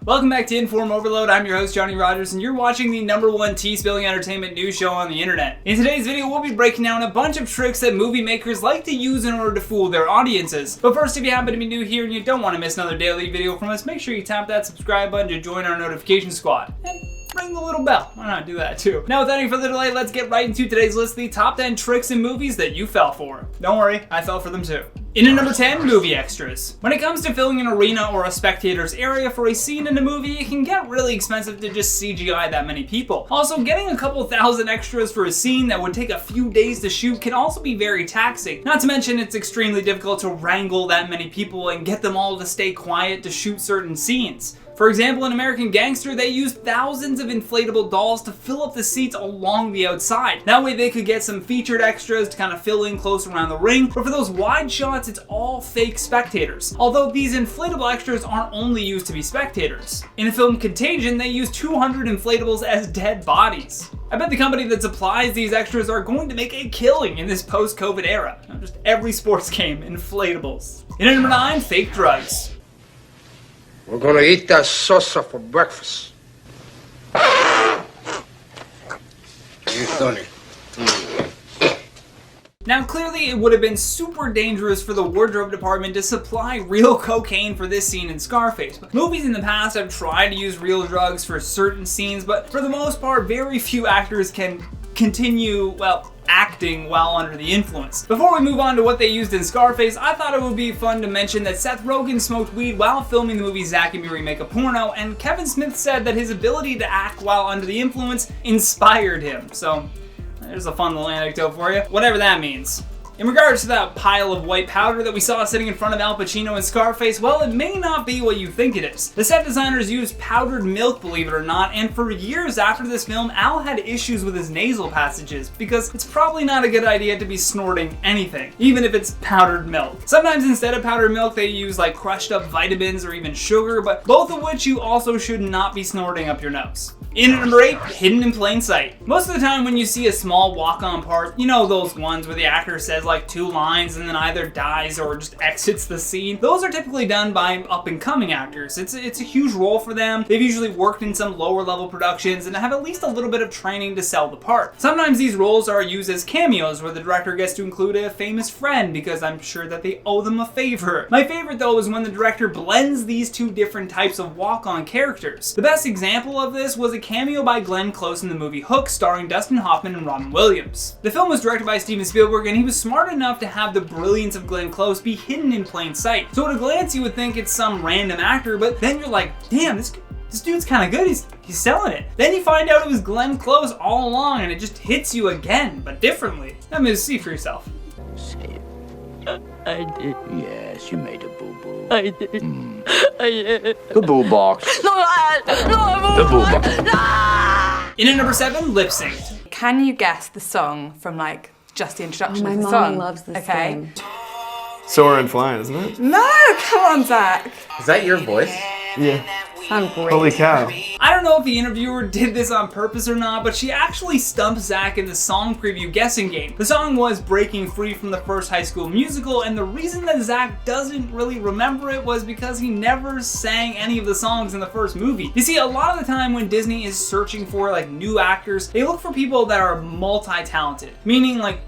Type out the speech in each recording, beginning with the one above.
Welcome back to InformOverload. I'm your host, Johnny Rogers, and you're watching the #1 tea-spilling entertainment news show on the internet. In today's video, we'll be breaking down a bunch of tricks that movie makers like to use in order to fool their audiences. But first, if you happen to be new here and you don't want to miss another daily video from us, make sure you tap that subscribe button to join our notification squad. And ring the little bell. Why not do that too? Now, without any further delay, let's get right into today's list, the top 10 tricks in movies that you fell for. Don't worry, I fell for them too. In at number 10, movie extras. When it comes to filling an arena or a spectator's area for a scene in a movie, it can get really expensive to just CGI that many people. Also, getting a couple thousand extras for a scene that would take a few days to shoot can also be very taxing. Not to mention, it's extremely difficult to wrangle that many people and get them all to stay quiet to shoot certain scenes. For example, in American Gangster, they used thousands of inflatable dolls to fill up the seats along the outside. That way they could get some featured extras to kind of fill in close around the ring, but for those wide shots, it's all fake spectators. Although these inflatable extras aren't only used to be spectators. In the film Contagion, they used 200 inflatables as dead bodies. I bet the company that supplies these extras are going to make a killing in this post-COVID era. Just every sports game, inflatables. In at number 9, fake drugs. We're gonna eat that salsa for breakfast. Now, clearly it would have been super dangerous for the wardrobe department to supply real cocaine for this scene in Scarface. Movies in the past have tried to use real drugs for certain scenes, but for the most part, very few actors can continue, acting while under the influence. Before we move on to what they used in Scarface, I thought it would be fun to mention that Seth Rogen smoked weed while filming the movie Zack and Miri Make a Porno, and Kevin Smith said that his ability to act while under the influence inspired him. So, there's a fun little anecdote for you, whatever that means. In regards to that pile of white powder that we saw sitting in front of Al Pacino in Scarface, well, it may not be what you think it is. The set designers used powdered milk, believe it or not, and for years after this film, Al had issues with his nasal passages because it's probably not a good idea to be snorting anything, even if it's powdered milk. Sometimes instead of powdered milk, they use like crushed up vitamins or even sugar, but both of which you also should not be snorting up your nose. In at number 8, hidden in plain sight. Most of the time when you see a small walk-on part, you know those ones where the actor says like 2 lines and then either dies or just exits the scene. Those are typically done by up-and-coming actors. It's a huge role for them. They've usually worked in some lower-level productions and have at least a little bit of training to sell the part. Sometimes these roles are used as cameos where the director gets to include a famous friend because I'm sure that they owe them a favor. My favorite though is when the director blends these two different types of walk-on characters. The best example of this was a cameo by Glenn Close in the movie Hook, starring Dustin Hoffman and Robin Williams. The film was directed by Steven Spielberg, and he was smart enough to have the brilliance of Glenn Close be hidden in plain sight. So at a glance you would think it's some random actor, but then you're like, damn, this dude's kind of good, he's selling it. Then you find out it was Glenn Close all along, and it just hits you again, but differently. I mean, see for yourself. I did. Yes, you made a boo-boo. I did. I did. The boo box. No, The boo box. In at number 7, lip synced. Can you guess the song from like just the introduction My of the mom song? loves this Okay. game. Soar and Fly, isn't it? No, come on, Zach. Is that your voice? Yeah. Sound great. Holy cow. I don't know if the interviewer did this on purpose or not, but she actually stumped Zach in the song preview guessing game. The song was Breaking Free from the first High School Musical, and the reason that Zach doesn't really remember it was because he never sang any of the songs in the first movie. You see, a lot of the time when Disney is searching for like new actors, they look for people that are multi-talented, meaning like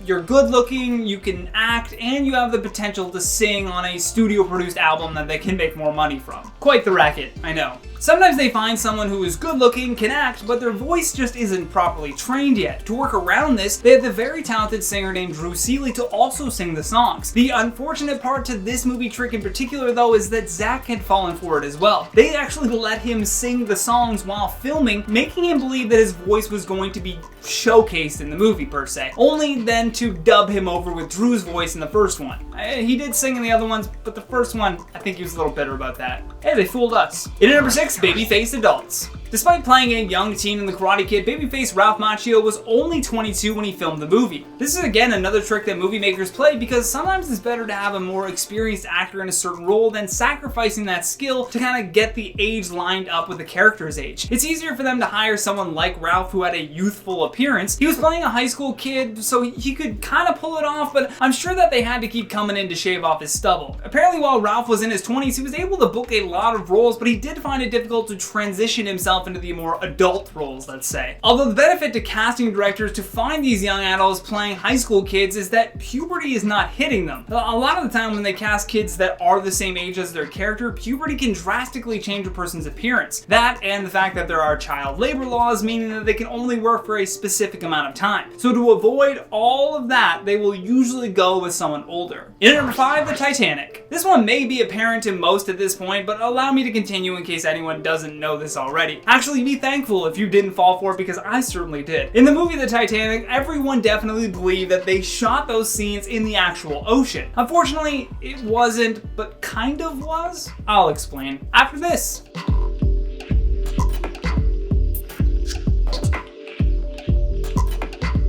you're good looking, you can act, and you have the potential to sing on a studio-produced album that they can make more money from. Quite the racket, I know. Sometimes they find someone who is good looking, can act, but their voice just isn't properly trained yet. To work around this, they had the very talented singer named Drew Seeley to also sing the songs. The unfortunate part to this movie trick in particular though is that Zach had fallen for it as well. They actually let him sing the songs while filming, making him believe that his voice was going to be showcased in the movie per se, only then to dub him over with Drew's voice in the first one. He did sing in the other ones, but the first one, I think he was a little bitter about that. Hey, they fooled us. In at number 6, baby-faced adults. Despite playing a young teen in The Karate Kid, babyface Ralph Macchio was only 22 when he filmed the movie. This is again another trick that movie makers play because sometimes it's better to have a more experienced actor in a certain role than sacrificing that skill to kind of get the age lined up with the character's age. It's easier for them to hire someone like Ralph who had a youthful appearance. He was playing a high school kid, so he could kind of pull it off, but I'm sure that they had to keep coming in to shave off his stubble. Apparently while Ralph was in his 20s, he was able to book a lot of roles, but he did find it difficult to transition himself into the more adult roles, let's say. Although the benefit to casting directors to find these young adults playing high school kids is that puberty is not hitting them. A lot of the time when they cast kids that are the same age as their character, puberty can drastically change a person's appearance. That and the fact that there are child labor laws, meaning that they can only work for a specific amount of time. So to avoid all of that, they will usually go with someone older. In at number 5, the Titanic. This one may be apparent to most at this point, but allow me to continue in case anyone doesn't know this already. Actually, be thankful if you didn't fall for it because I certainly did. In the movie The Titanic, everyone definitely believed that they shot those scenes in the actual ocean. Unfortunately, it wasn't, but kind of was. I'll explain after this.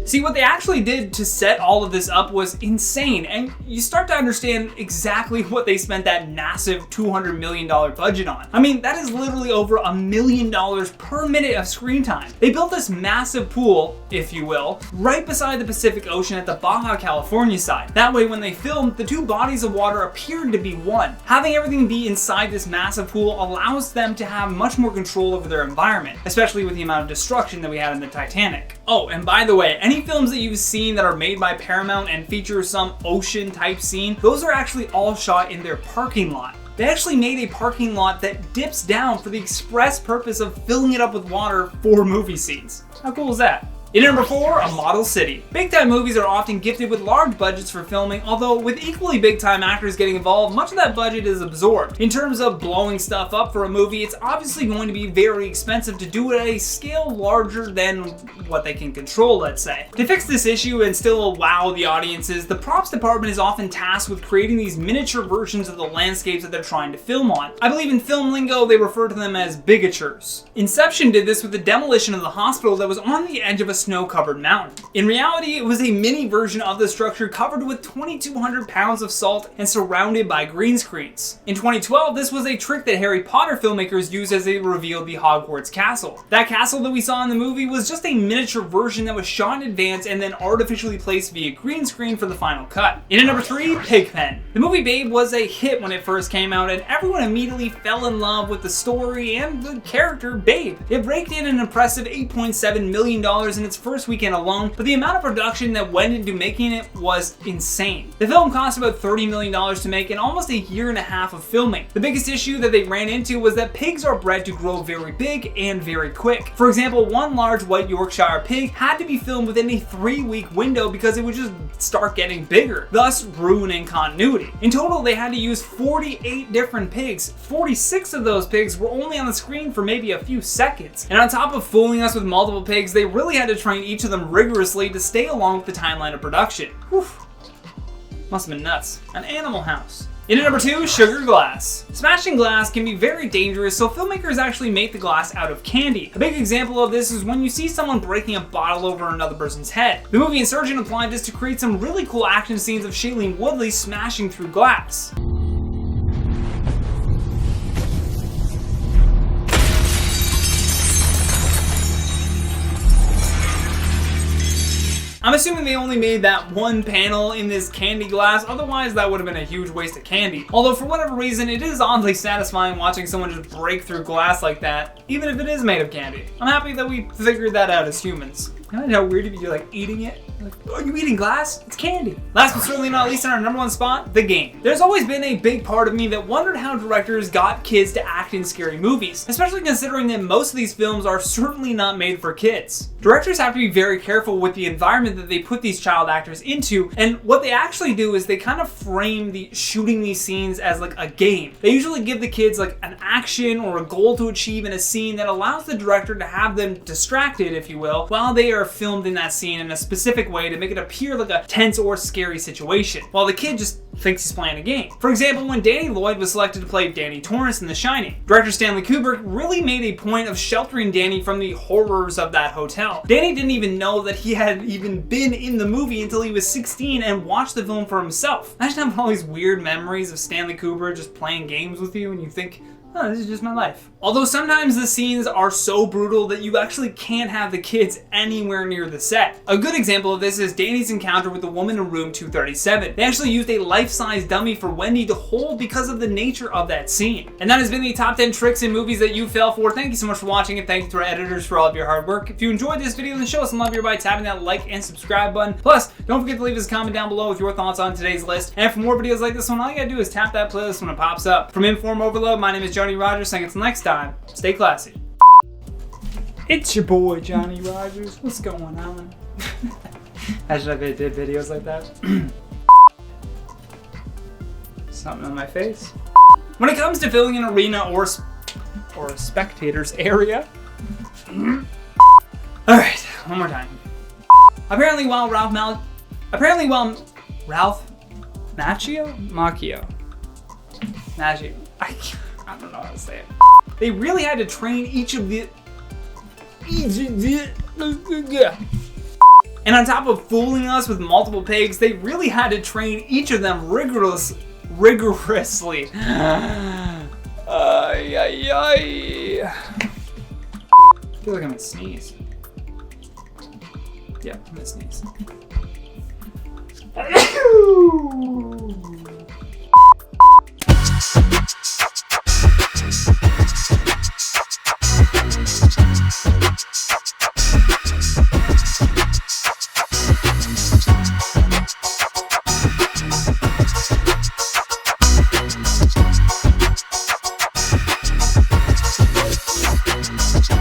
See, what they actually did to set all of this up was insane, and you start to understand exactly what they spent that massive $200 million budget on. I mean, that is literally over $1 million per minute of screen time. They built this massive pool, if you will, right beside the Pacific Ocean at the Baja California side. That way, when they filmed, the two bodies of water appeared to be one. Having everything be inside this massive pool allows them to have much more control over their environment, especially with the amount of destruction that we had in the Titanic. Oh, and by the way, any films that you've seen that are made by Paramount and feature some ocean type scene, those are actually all shot in their parking lot. They actually made a parking lot that dips down for the express purpose of filling it up with water for movie scenes. How cool is that? In number 4, a model city. Big time movies are often gifted with large budgets for filming, although with equally big time actors getting involved, much of that budget is absorbed. In terms of blowing stuff up for a movie, it's obviously going to be very expensive to do it at a scale larger than what they can control, let's say. To fix this issue and still wow the audiences, the props department is often tasked with creating these miniature versions of the landscapes that they're trying to film on. I believe in film lingo, they refer to them as bigatures. Inception did this with the demolition of the hospital that was on the edge of a snow-covered mountain. In reality, it was a mini version of the structure covered with 2,200 pounds of salt and surrounded by green screens. In 2012, this was a trick that Harry Potter filmmakers used as they revealed the Hogwarts castle. That castle that we saw in the movie was just a miniature version that was shot in advance and then artificially placed via green screen for the final cut. In at number 3, Pigpen. The movie Babe was a hit when it first came out, and everyone immediately fell in love with the story and the character Babe. It raked in an impressive $8.7 million in its first weekend alone, but the amount of production that went into making it was insane. The film cost about $30 million to make and almost a year and a half of filming. The biggest issue that they ran into was that pigs are bred to grow very big and very quick. For example, one large white Yorkshire pig had to be filmed within a 3-week window because it would just start getting bigger, thus ruining continuity. In total, they had to use 48 different pigs. 46 of those pigs were only on the screen for maybe a few seconds. And on top of fooling us with multiple pigs, they really had to train each of them rigorously to stay along with the timeline of production. Whew. Must have been nuts. An Animal House. In at number 2, sugar glass. Smashing glass can be very dangerous, so filmmakers actually make the glass out of candy. A big example of this is when you see someone breaking a bottle over another person's head. The movie Insurgent applied this to create some really cool action scenes of Shailene Woodley smashing through glass. I'm assuming they only made that one panel in this candy glass, otherwise that would have been a huge waste of candy. Although for whatever reason, it is oddly satisfying watching someone just break through glass like that, even if it is made of candy. I'm happy that we figured that out as humans. Imagine how weird if you're like eating it. Like, are you eating glass? It's candy. Last but certainly not least, on our number 1 spot, the game. There's always been a big part of me that wondered how directors got kids to act in scary movies, especially considering that most of these films are certainly not made for kids. Directors have to be very careful with the environment that they put these child actors into, and what they actually do is they kind of frame the shooting these scenes as like a game. They usually give the kids like an action or a goal to achieve in a scene that allows the director to have them distracted, if you will, while they are are filmed in that scene in a specific way to make it appear like a tense or scary situation, while the kid just thinks he's playing a game. For example, when Danny Lloyd was selected to play Danny Torrance in The Shining, director Stanley Kubrick really made a point of sheltering Danny from the horrors of that hotel. Danny didn't even know that he had even been in the movie until he was 16 and watched the film for himself. Imagine having all these weird memories of Stanley Kubrick just playing games with you and you think, oh, this is just my life. Although sometimes the scenes are so brutal that you actually can't have the kids anywhere near the set. A good example of this is Danny's encounter with the woman in room 237. They actually used a life-size dummy for Wendy to hold because of the nature of that scene. And that has been the top 10 tricks in movies that you fail for. Thank you so much for watching, and thank you to our editors for all of your hard work. If you enjoyed this video, then show us some love here by tapping that like and subscribe button. Plus, don't forget to leave us a comment down below with your thoughts on today's list. And for more videos like this one, all you gotta do is tap that playlist when it pops up. From InformOverload, my name is Johnny Rogers, saying until next time, stay classy. It's your boy, Johnny Rogers. What's going on? Imagine if I did videos like that. Something on my face. When it comes to filling an arena or a spectator's area. Alright, one more time. Apparently while Ralph Macchio? I don't know how to say it. They really had to train each of the... And on top of fooling us with multiple pigs, they really had to train each of them rigorously. I feel like I'm gonna sneeze. Yeah, I'm gonna sneeze.